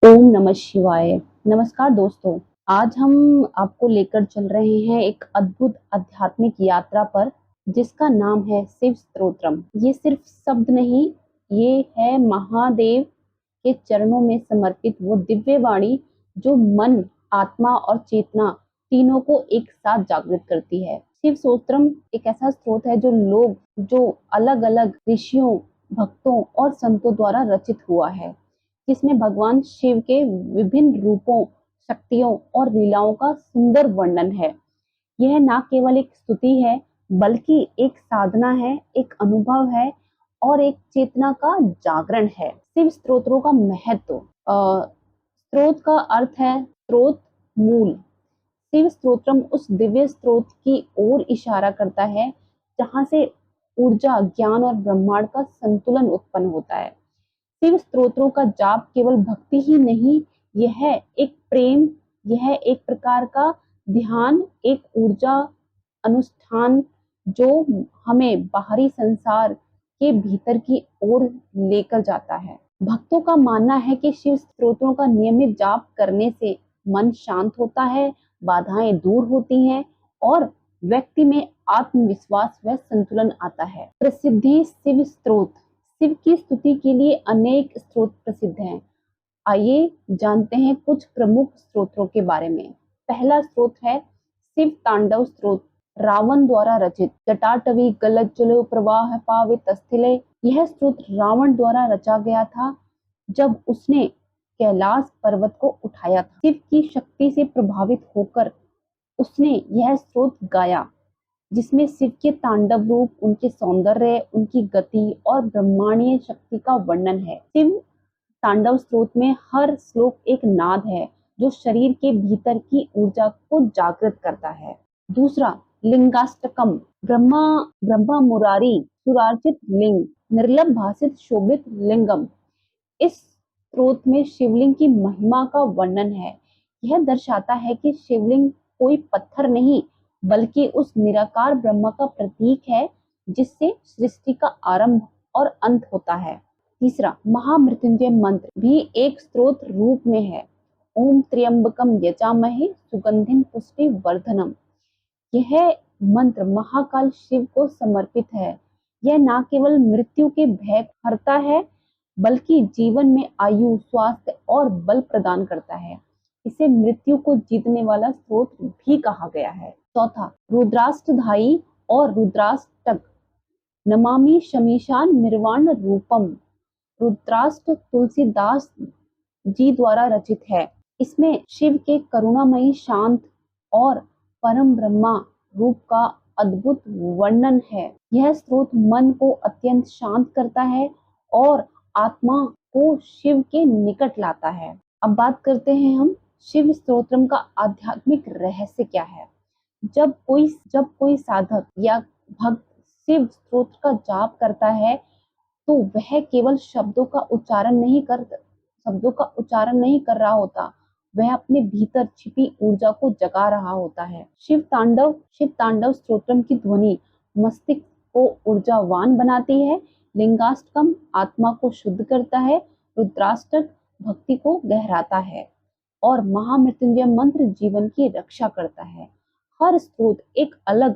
ओम नमः शिवाय। नमस्कार दोस्तों, आज हम आपको लेकर चल रहे हैं एक अद्भुत आध्यात्मिक यात्रा पर जिसका नाम है शिव स्तोत्रम। ये सिर्फ शब्द नहीं, ये है महादेव के चरणों में समर्पित वो दिव्य वाणी जो मन, आत्मा और चेतना तीनों को एक साथ जागृत करती है। शिव स्तोत्रम एक ऐसा स्रोत है जो अलग-अलग ऋषियों, भक्तों और संतों द्वारा रचित हुआ है, जिसमें भगवान शिव के विभिन्न रूपों, शक्तियों और लीलाओं का सुंदर वर्णन है। यह ना केवल एक स्तुति है, बल्कि एक साधना है, एक अनुभव है और एक चेतना का जागरण है। शिव स्तोत्रों का महत्व। स्रोत का अर्थ है स्रोत, मूल। शिव स्तोत्रम उस दिव्य स्रोत की ओर इशारा करता है जहां से ऊर्जा, ज्ञान और ब्रह्मांड का संतुलन उत्पन्न होता है। शिव स्तोत्रों का जाप केवल भक्ति ही नहीं, यह एक प्रेम, यह एक प्रकार का ध्यान, एक ऊर्जा अनुष्ठान जो हमें बाहरी संसार के भीतर की ओर लेकर जाता है। भक्तों का मानना है कि शिव स्तोत्रों का नियमित जाप करने से मन शांत होता है, बाधाएं दूर होती हैं और व्यक्ति में आत्मविश्वास व संतुलन आता है। प्रसिद्धि। शिव स्तोत्र। शिव की स्तुति के लिए अनेक स्रोत प्रसिद्ध हैं। आइए जानते हैं कुछ प्रमुख स्रोतों के बारे में। पहला स्रोत है शिव तांडव स्रोत, रावण द्वारा रचित। जटाटवी गलज्जलो प्रवाह पावित स्थिले। यह स्रोत रावण द्वारा रचा गया था जब उसने कैलाश पर्वत को उठाया था। शिव की शक्ति से प्रभावित होकर उसने यह स्रोत गाया, जिसमें शिव के तांडव रूप, उनके सौंदर्य, उनकी गति और ब्रह्मांडीय शक्ति का वर्णन है। शिव तांडव स्रोत में हर श्लोक एक नाद है जो शरीर के भीतर की ऊर्जा को जागृत करता है। दूसरा, लिंगाष्टकम। ब्रह्मा ब्रह्मा मुरारी सुरार्चित लिंग, निर्लभ भाषित शोभित लिंगम। इस स्रोत में शिवलिंग की महिमा का वर्णन है। यह दर्शाता है कि शिवलिंग कोई पत्थर नहीं, बल्कि उस निराकार ब्रह्म का प्रतीक है जिससे सृष्टि का आरंभ और अंत होता है। तीसरा, महामृत्युंजय मंत्र भी एक स्रोत रूप में है। ओम त्र्यंबकम यजामहे सुगंधिम पुष्टि वर्धनम। यह मंत्र महाकाल शिव को समर्पित है। यह न केवल मृत्यु के भय हरता है, बल्कि जीवन में आयु, स्वास्थ्य और बल प्रदान करता है। इसे मृत्यु को जीतने वाला स्रोत भी कहा गया है। चौथा, रुद्राष्टधाई और रुद्राष्टक। नमामि शमीशान निर्वाण रूपम। रुद्राष्ट तुलसीदास जी द्वारा रचित है। इसमें शिव के करुणामयी, शांत और परम ब्रह्मा रूप का अद्भुत वर्णन है। यह स्रोत मन को अत्यंत शांत करता है और आत्मा को शिव के निकट लाता है। अब बात करते हैं हम शिव स्तोत्रम का आध्यात्मिक रहस्य क्या है। जब कोई साधक या भक्त शिव स्तोत्र का जाप करता है तो वह केवल शब्दों का उच्चारण नहीं कर रहा होता, वह अपने भीतर छिपी ऊर्जा को जगा रहा होता है। शिव तांडव स्तोत्रम की ध्वनि मस्तिष्क को ऊर्जावान बनाती है। लिंगाष्टकम आत्मा को शुद्ध करता है। रुद्राष्टक भक्ति को गहराता है और महामृत्युंजय मंत्र जीवन की रक्षा करता है। हर स्रोत एक अलग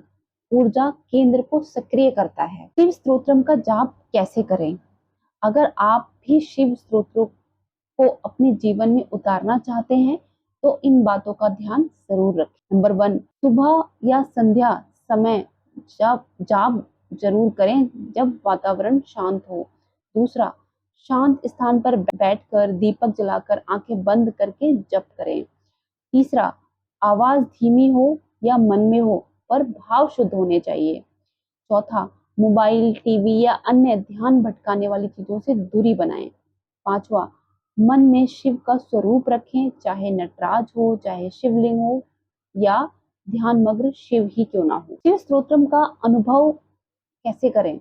ऊर्जा केंद्र को सक्रिय करता है। शिव स्तोत्रम का जाप कैसे करें? अगर आप भी शिव स्तोत्रों को अपने जीवन में उतारना चाहते हैं तो इन बातों का ध्यान जरूर रखें। नंबर 1, सुबह या संध्या समय जाप जरूर करें जब वातावरण शांत हो। दूसरा, शांत स्थान पर बैठकर दीपक जलाकर आंखें बंद करके जप करें। तीसरा, आवाज धीमी हो या मन में हो, पर भाव शुद्ध होने चाहिए। चौथा, मोबाइल, टीवी या अन्य ध्यान भटकाने वाली चीजों से दूरी बनाएं। पांचवा, मन में शिव का स्वरूप रखें, चाहे नटराज हो, चाहे शिवलिंग हो या ध्यानमग्न शिव ही क्यों ना हो। शिव स्तोत्रम का अनुभव कैसे करें?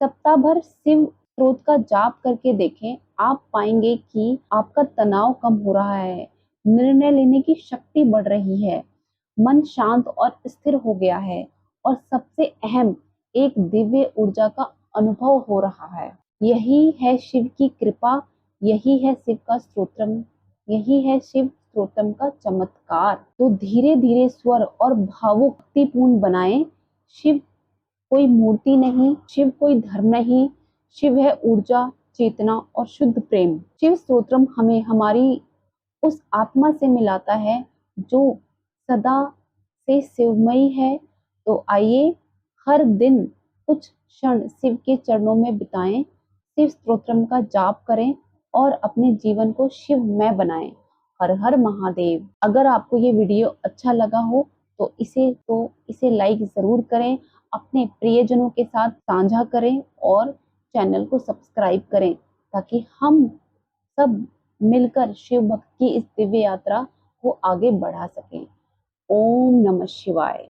सप्ताह भर शिव स्त्रोत का जाप करके देखें। आप पाएंगे कि आपका तनाव कम हो रहा है, निर्णय लेने की शक्ति बढ़ रही है, मन शांत और स्थिर हो गया है और सबसे अहम, एक दिव्य ऊर्जा का अनुभव हो रहा है। यही है शिव की कृपा, यही है शिव का स्तोत्रम। यही है शिव स्तोत्रम का चमत्कार। तो धीरे धीरे स्वर और भावुकतापूर्ण बनाएं। शिव कोई मूर्ति नहीं, शिव कोई धर्म नहीं, शिव है ऊर्जा, चेतना और शुद्ध प्रेम। शिव स्तोत्रम हमें हमारी उस आत्मा से मिलाता है जो सदा से शिवमयी है। तो आइए हर दिन कुछ क्षण शिव के चरणों में बिताएं, शिव स्तोत्रम का जाप करें और अपने जीवन को शिवमय बनाएं। हर हर महादेव। अगर आपको ये वीडियो अच्छा लगा हो तो इसे लाइक जरूर करें, अपने प्रियजनों के साथ साझा करें और चैनल को सब्सक्राइब करें ताकि हम सब मिलकर शिव भक्त की इस दिव्य यात्रा को आगे बढ़ा सकें। ओम नमः शिवाय।